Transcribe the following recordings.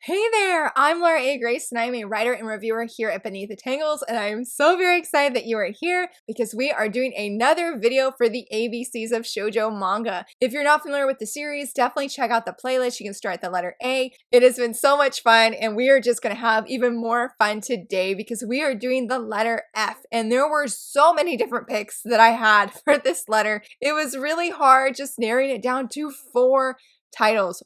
Hey there, I'm Laura A. Grace and I'm a writer and reviewer here at Beneath the Tangles, and I am so very excited that you are here because we are doing another video for the ABCs of Shojo Manga. If you're not familiar with the series, definitely check out the playlist. You can start at the letter A. It has been so much fun and we are just going to have even more fun today because we are doing the letter F, and there were so many different picks that I had for this letter. It was really hard just narrowing it down to four titles.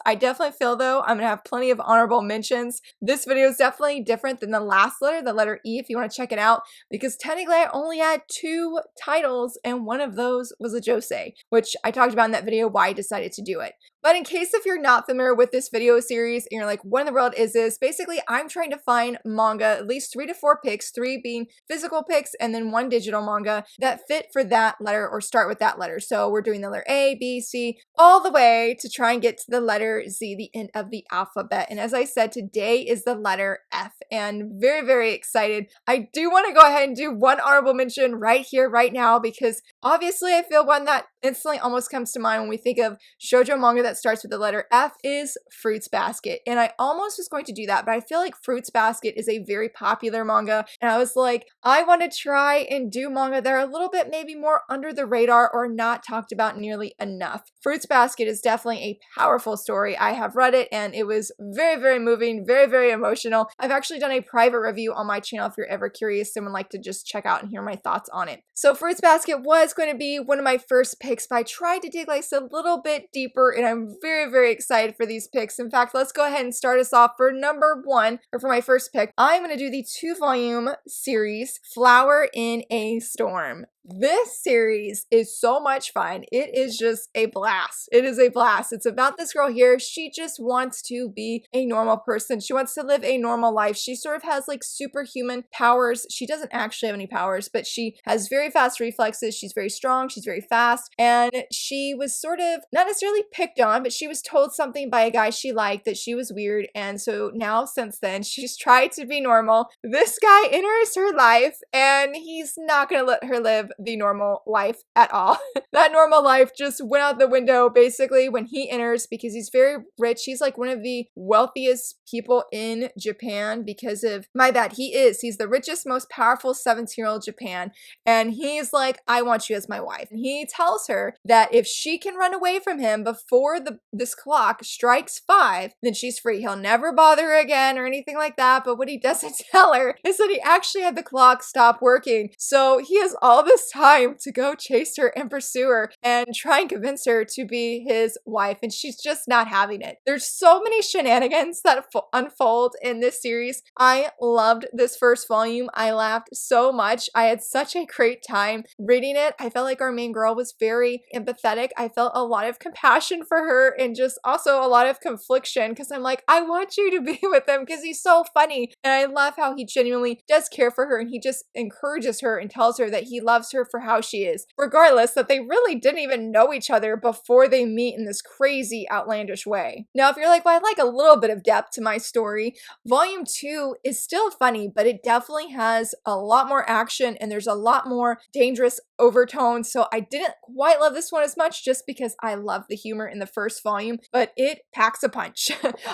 I definitely feel though I'm gonna have plenty of honorable mentions. This video is definitely different than the last letter, the letter E, if you want to check it out, because technically I only had 2 titles and one of those was a josei, which I talked about in that video why I decided to do it. But in case if you're not familiar with this video series and you're like, what in the world is this? Basically, I'm trying to find manga, at least 3 to 4 picks, 3 being physical picks and then 1 digital manga that fit for that letter or start with that letter. So we're doing the letter A, B, C, all the way to try and get to the letter Z, the end of the alphabet. And as I said, today is the letter F, and very, very excited. I do want to go ahead and do one honorable mention right here, right now, because obviously I feel one that instantly almost comes to mind when we think of shoujo manga that starts with the letter F is Fruits Basket. And I almost was going to do that, but I feel like Fruits Basket is a very popular manga. And I was like, I want to try and do manga that are a little bit maybe more under the radar or not talked about nearly enough. Fruits Basket is definitely a powerful story. I have read it and it was very, very moving, very, very emotional. I've actually done a private review on my channel if you're ever curious and would like to just check out and hear my thoughts on it. So Fruits Basket was going to be one of my first picks, but I tried to dig like a little bit deeper and I'm very, very excited for these picks. In fact, let's go ahead and start us off for number 1, or for my first pick. I'm going to do the 2-volume series, Flower in a Storm. This series is so much fun. It is just a blast. It is a blast. It's about this girl here. She just wants to be a normal person. She wants to live a normal life. She sort of has like superhuman powers. She doesn't actually have any powers, but she has very fast reflexes. She's very strong. She's very fast. And she was sort of not necessarily picked on, but she was told something by a guy she liked that she was weird. And so now since then, she's tried to be normal. This guy enters her life and he's not going to let her live the normal life at all. That normal life just went out the window basically when he enters, because he's very rich. He's like one of the wealthiest people in Japan because of, he's the richest, most powerful 17-year-old Japan. And he's like, I want you as my wife. And he tells her that if she can run away from him before this clock strikes 5, then she's free. He'll never bother her again or anything like that. But what he doesn't tell her is that he actually had the clock stop working. So he has all this time to go chase her and pursue her and try and convince her to be his wife. And she's just not having it. There's so many shenanigans that unfold in this series. I loved this first volume. I laughed so much. I had such a great time reading it. I felt like our main girl was very empathetic. I felt a lot of compassion for her and just also a lot of confliction because I'm like, I want you to be with him because he's so funny. And I love how he genuinely does care for her and he just encourages her and tells her that he loves her for how she is, regardless that they really didn't even know each other before they meet in this crazy outlandish way. Now, if you're like, well, I'd like a little bit of depth to my story, volume 2 is still funny, but it definitely has a lot more action and there's a lot more dangerous overtones. So I didn't quite love this one as much just because I love the humor in the first volume, but it packs a punch.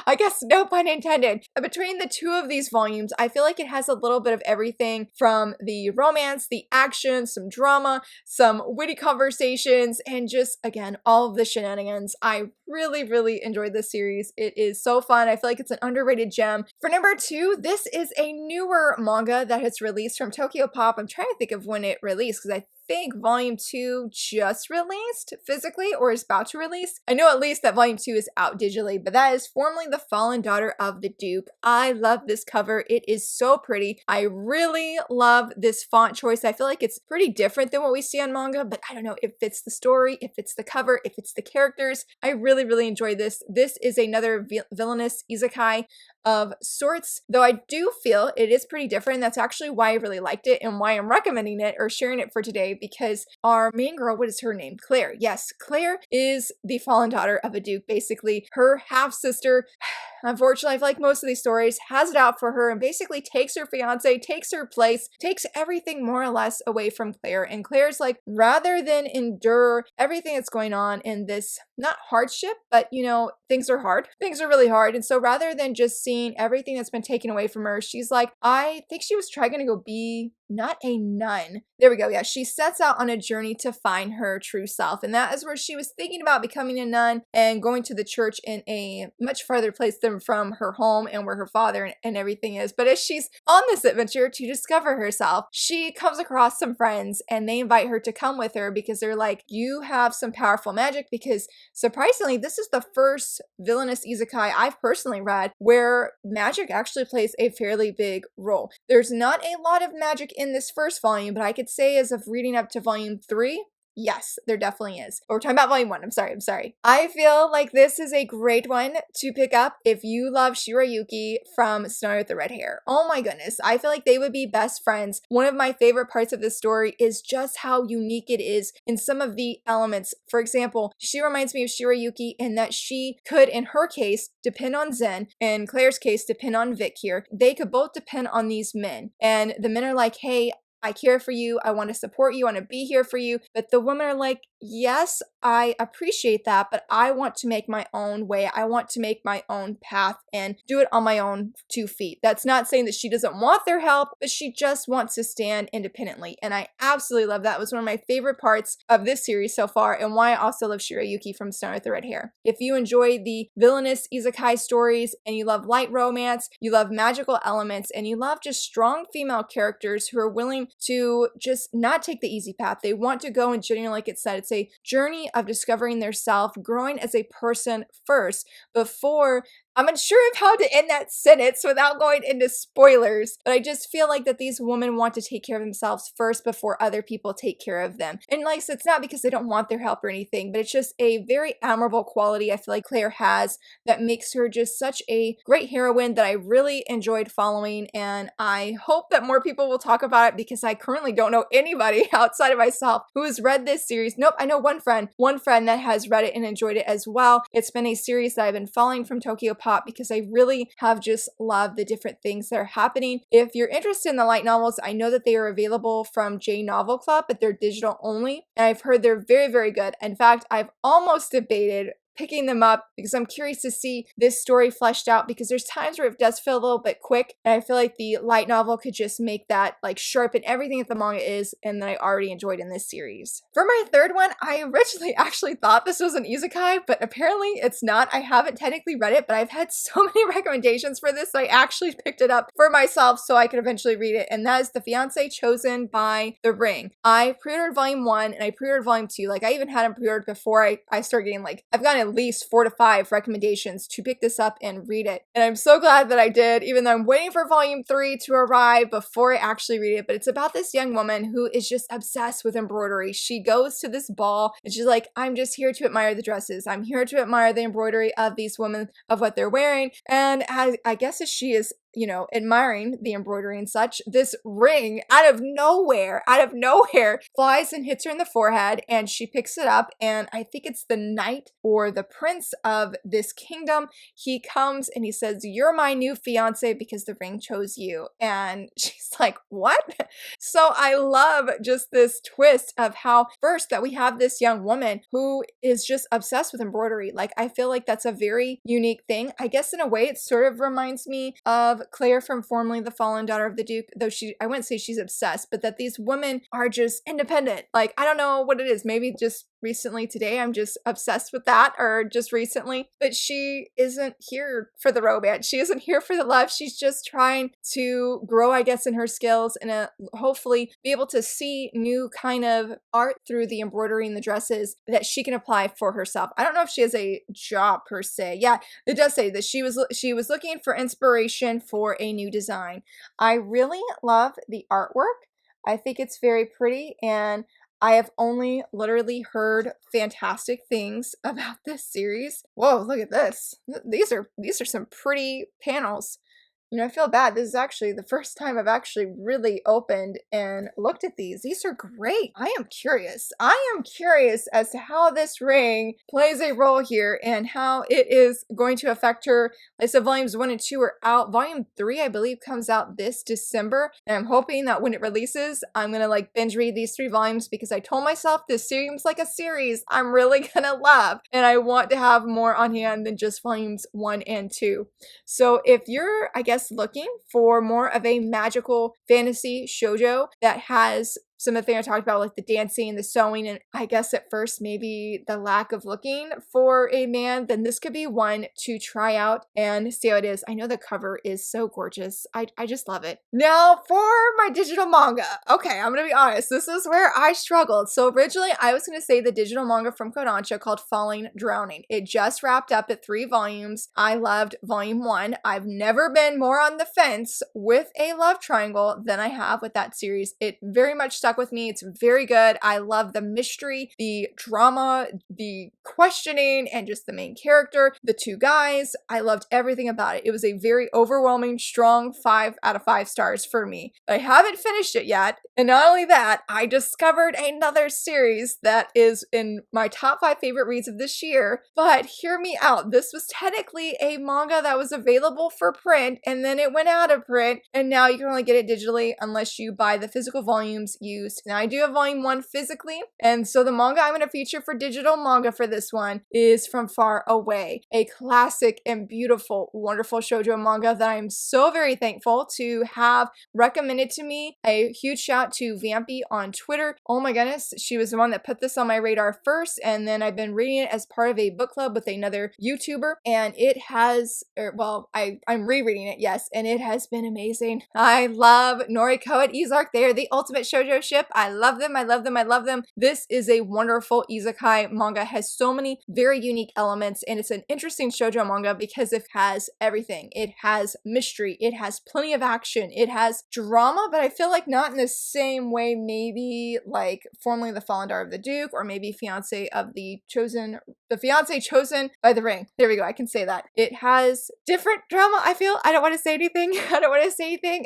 I guess no pun intended. Between the 2 of these volumes, I feel like it has a little bit of everything from the romance, the action, some drama, some witty conversations, and just, again, all of the shenanigans. I really, really enjoyed this series. It is so fun. I feel like it's an underrated gem. For number 2, this is a newer manga that has released from Tokyo Pop. I'm trying to think of when it released because I think volume 2 just released physically or is about to release. I know at least that volume 2 is out digitally, but that is formerly The Fallen Daughter of the Dupe. I love this cover. It is so pretty. I really love this font choice. I feel like it's pretty different than what we see on manga, but I don't know, it fits the story, it fits the cover, it fits the characters. I really, really enjoy this. This is another villainous isekai of sorts, though I do feel it is pretty different. That's actually why I really liked it and why I'm recommending it or sharing it for today, because our main girl, what is her name? Claire. Yes, Claire is the fallen daughter of a duke, basically. Her half-sister, unfortunately, I feel like most of these stories has it out for her and basically takes her fiance, takes her place, takes everything more or less away from Claire. And Claire's like, rather than endure everything that's going on in this, not hardship, but things are hard. Things are really hard. And so rather than just seeing everything that's been taken away from her, she's like, I think she was trying to go be not a nun. There we go. Yeah, she sets out on a journey to find her true self. And that is where she was thinking about becoming a nun and going to the church in a much farther place than from her home and where her father and everything is. But as she's on this adventure to discover herself, she comes across some friends and they invite her to come with her because they're like, you have some powerful magic. Because surprisingly, this is the first villainous isekai I've personally read where magic actually plays a fairly big role. There's not a lot of magic in this first volume, but I could say as of reading up to volume 3, yes, there definitely is. But we're talking about volume 1. I'm sorry. I feel like this is a great one to pick up if you love Shirayuki from Snow with the Red Hair. Oh my goodness. I feel like they would be best friends. One of my favorite parts of this story is just how unique it is in some of the elements. For example, she reminds me of Shirayuki in that she could, in her case, depend on Zen. In Claire's case, depend on Vic here. They could both depend on these men. And the men are like, hey, I care for you. I want to support you. I want to be here for you. But the women are like, yes, I appreciate that, but I want to make my own way. I want to make my own path and do it on my own 2 feet. That's not saying that she doesn't want their help, but she just wants to stand independently. And I absolutely love that. It was one of my favorite parts of this series so far and why I also love Shirayuki from Snow with the Red Hair. If you enjoy the villainous isekai stories and you love light romance, you love magical elements, and you love just strong female characters who are willing to just not take the easy path. They want to go and genuinely, like it said, it's a journey of discovering their self, growing as a person first before. I'm unsure of how to end that sentence without going into spoilers, but I just feel like that these women want to take care of themselves first before other people take care of them. And like I said, it's not because they don't want their help or anything, but it's just a very admirable quality I feel like Claire has that makes her just such a great heroine that I really enjoyed following. And I hope that more people will talk about it because I currently don't know anybody outside of myself who has read this series. Nope, I know one friend that has read it and enjoyed it as well. It's been a series that I've been following from Tokyo Pop because I really have just loved the different things that are happening. If you're interested in the light novels, I know that they are available from J Novel Club, but they're digital only. And I've heard they're very, very good. In fact, I've almost debated picking them up because I'm curious to see this story fleshed out because there's times where it does feel a little bit quick and I feel like the light novel could just make that like sharpen everything that the manga is and that I already enjoyed in this series. For my third one, I originally actually thought this was an isekai, but apparently it's not. I haven't technically read it, but I've had so many recommendations for this that I actually picked it up for myself so I could eventually read it, and that is The Fiancé Chosen by The Ring. I pre-ordered volume 1 and I pre-ordered volume 2. Like I even had them pre-ordered before I started getting like, I've gotten at least 4 to 5 recommendations to pick this up and read it. And I'm so glad that I did, even though I'm waiting for volume 3 to arrive before I actually read it. But it's about this young woman who is just obsessed with embroidery. She goes to this ball and she's like, I'm just here to admire the dresses. I'm here to admire the embroidery of these women, of what they're wearing. And I guess as she is admiring the embroidery and such, this ring out of nowhere flies and hits her in the forehead, and she picks it up, and I think it's the knight or the prince of this kingdom. He comes and he says, you're my new fiance because the ring chose you. And she's like, what? So I love just this twist of how first that we have this young woman who is just obsessed with embroidery. Like I feel like that's a very unique thing. I guess in a way it sort of reminds me of Claire from formerly The Fallen Daughter of the Duke, though I wouldn't say she's obsessed, but that these women are just independent. Like, I don't know what it is. Maybe just recently today I'm just obsessed with that, or just recently, but she isn't here for the romance. She isn't here for the love. She's just trying to grow, I guess, in her skills and hopefully be able to see new kind of art through the embroidery and the dresses that she can apply for herself. I don't know if she has a job per se. Yeah, it does say that she was looking for inspiration for a new design. I really love the artwork. I think it's very pretty, and I have only literally heard fantastic things about this series. Whoa, look at this. These are some pretty panels. You know, I feel bad. This is actually the first time I've actually really opened and looked at these. These are great. I am curious. I am curious as to how this ring plays a role here and how it is going to affect her. Like I said, volumes 1 and 2 are out. Volume 3, I believe, comes out this December. And I'm hoping that when it releases, I'm going to like binge read these 3 volumes because I told myself this seems like a series I'm really going to love. And I want to have more on hand than just volumes 1 and 2. So if you're, I guess, looking for more of a magical fantasy shoujo that has some of the things I talked about, like the dancing, the sewing, and I guess at first maybe the lack of looking for a man, then this could be one to try out and see how it is. I know the cover is so gorgeous. I just love it. Now for my digital manga. Okay, I'm gonna be honest. This is where I struggled. So originally I was gonna say the digital manga from Kodansha called Falling Drowning. It just wrapped up at 3 volumes. I loved volume 1. I've never been more on the fence with a love triangle than I have with that series. It very much stuck with me. It's very good. I love the mystery, the drama, the questioning, and just the main character, the 2 guys. I loved everything about it. It was a very overwhelming, strong 5 out of 5 stars for me. I haven't finished it yet. And not only that, I discovered another series that is in my top 5 favorite reads of this year. But hear me out. This was technically a manga that was available for print, and then it went out of print, and now you can only get it digitally unless you buy the physical volumes used. Now I do have volume 1 physically, and so the manga I'm going to feature for digital manga for this one is From Far Away, a classic and beautiful, wonderful shoujo manga that I'm so very thankful to have recommended to me. A huge shout to Fianc on Twitter. Oh my goodness, she was the one that put this on my radar first, and then I've been reading it as part of a book club with another YouTuber, and it has, I'm rereading it, yes, and it has been amazing. I love Noriko and Izark. They are the ultimate shoujo ship. I love them. I love them. I love them. This is a wonderful isekai manga. It has so many very unique elements, and it's an interesting shoujo manga because it has everything. It has mystery. It has plenty of action. It has drama, but I feel like not in the same way maybe like formerly The Fallen Daughter of the Duke or maybe Fiance Chosen by the Ring. There we go. I can say that. It has different drama, I feel. I don't want to say anything.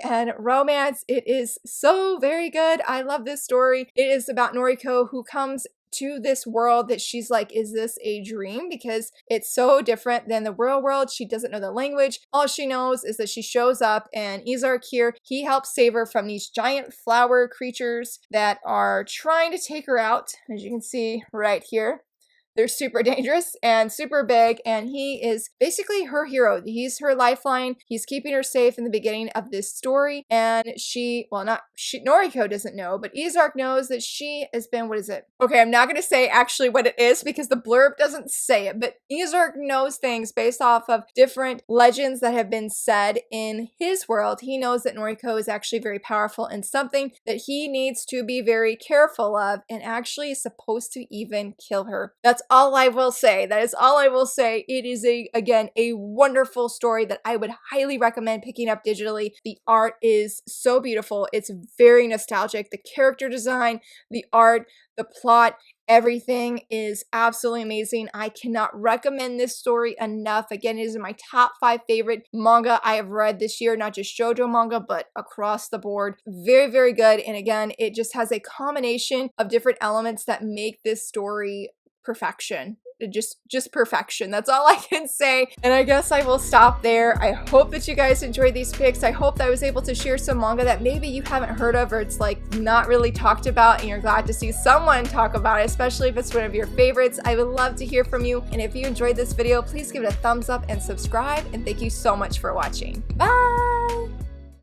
And romance. It is so very good. I love this story. It is about Noriko who comes to this world that she's like, is this a dream? Because it's so different than the real world. She doesn't know the language. All she knows is that she shows up, and Izark here, he helps save her from these giant flower creatures that are trying to take her out, as you can see right here. They're super dangerous and super big, and he is basically her hero. He's her lifeline. He's keeping her safe in the beginning of this story, and Noriko doesn't know, but Izark knows that she has been, what is it? Okay, I'm not going to say actually what it is because the blurb doesn't say it, but Izark knows things based off of different legends that have been said in his world. He knows that Noriko is actually very powerful and something that he needs to be very careful of, and actually is supposed to even kill her. That's all I will say. That is all I will say. It is again a wonderful story that I would highly recommend picking up digitally. The art is so beautiful. It's very nostalgic. The character design, the art, the plot, everything is absolutely amazing. I cannot recommend this story enough. Again, it is in my top 5 favorite manga I have read this year, not just shoujo manga, but across the board. Very, very good. And again, it just has a combination of different elements that make this story perfection. Just perfection. That's all I can say. And I guess I will stop there. I hope that you guys enjoyed these picks. I hope that I was able to share some manga that maybe you haven't heard of, or it's like not really talked about, and you're glad to see someone talk about it, especially if it's one of your favorites. I would love to hear from you. And if you enjoyed this video, please give it a thumbs up and subscribe. And thank you so much for watching. Bye!